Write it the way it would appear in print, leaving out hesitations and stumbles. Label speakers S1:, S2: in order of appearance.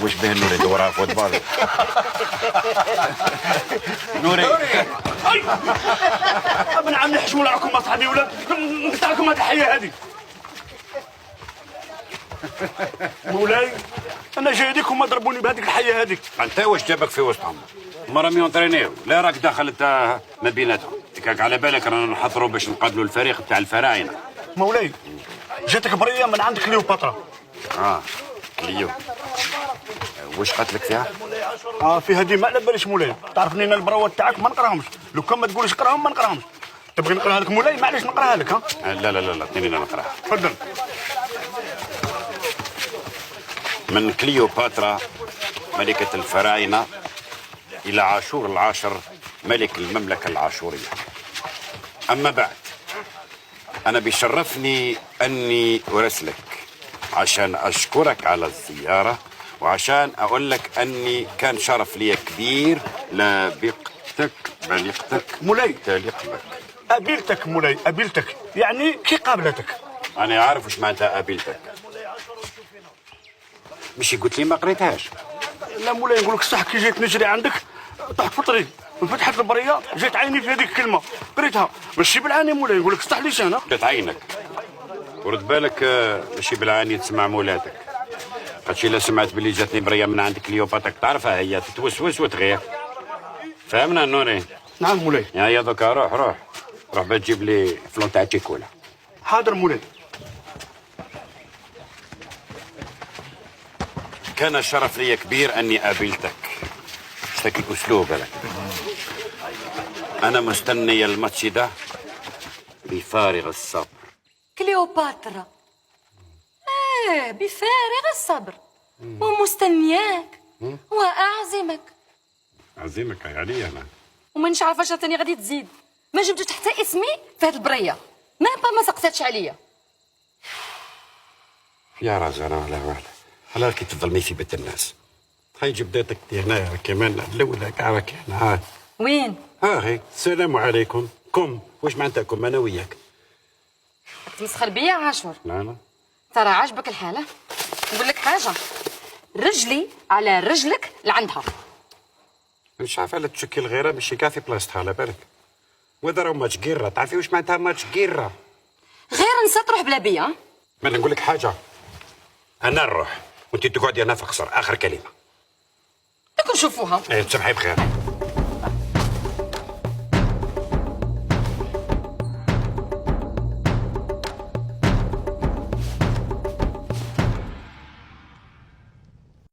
S1: وش به نوري دورها فوتبال؟ نوري
S2: ابن عمي حشموا لكم اصحابي ولا نقطع لكم هذه الحياه هذه. مولاي انا جاي هذيك هما ضربوني بهذيك الحياه هذيك.
S1: انت واش جابك في وسطهم؟ هما راهم يونترينيو، لا راك دخلت ما بيناتهم. كاك على بالك رانا نحضروا باش نقابلوا الفريق تاع الفراعنه.
S2: مولاي جاتك بريه من عند كليوباترا.
S1: كليو واش قالت لك فيها؟
S2: في هذه ما على باليش مولاي، تعرفني انا البروات تاعك ما نقراهمش، لو كان ما تقولش اقراهم ما نقراهمش. تبغي نقراها لك مولاي؟ معليش نقراها لك.
S1: لا لا لا لا اعطيني انا نقراها.
S2: تفضل.
S1: من كليوباترا ملكة الفراعنة إلى عاشور العاشر ملك المملكة العاشورية. أما بعد أنا بيشرفني أني أرسلك عشان أشكرك على الزيارة، وعشان أقول لك أني كان شرف لي كبير لبقتك بلقتك
S2: مولاي
S1: تليق بك.
S2: قابلتك مولاي، قابلتك يعني كي قابلتك.
S1: أنا عارف وش معناتها قابلتك، مش قلت لي ما قريتهاش.
S2: لا مولاي نقول لك الصح، كي جيت نجري عندك طحت في الطريق وفتحت البريه جات عيني في هذيك الكلمه قريتها، ماشي بالعاني مولاي نقول لك الصح ليش انا.
S1: جات عينك ورد بالك، ماشي بالعاني تسمع مولاتك. خاطش الا سمعت باللي جاتني بريه من عند كليوباترا تعرفها هي تتوسوس وتغير. فهمنا نوري؟
S2: نعم مولاي.
S1: يا دوكا روح باه تجيب لي فلون تاع تشيكولا.
S2: حاضر مولاي.
S1: كان شرف لي كبير اني قابلتك. اشتكي الاسلوب هذا. انا مستني الماتش ده بفارغ الصبر.
S3: كليوباترا بفارغ الصبر ومستنياك واعزمك.
S1: عزيمك يعني انا
S3: ومانيش عارفه اش تاني غادي تزيد. ما جبتش حتى اسمي في هاد البريه، ما سقطتش عليا.
S1: يا رجل ولا ولا على كي تظلمي في بيت الناس. هاي جبدتك هنا كمان الاولى كعبك هنا.
S3: وين؟
S1: هاي السلام عليكم. كم واش معناتكم انا وياك؟
S3: تمسخر بيا عاشور؟
S1: لا
S3: ترى عاجبك الحاله؟ نقول لك حاجه، رجلي على رجلك لعندها.
S1: مش عارفه لا تشكي الغيره ماشي كافي بلاصتها على بالك. وإذا راهو ماتش كيرا، تعرفي واش معناتها ماتش كيرا؟
S3: غير نسى تروح بلا بيا.
S1: ما نقول لك حاجه، انا نروح وانت تقعدي هنا في قصر. اخر كلمه.
S3: نكون نشوفوها.
S1: تسمحي بخير.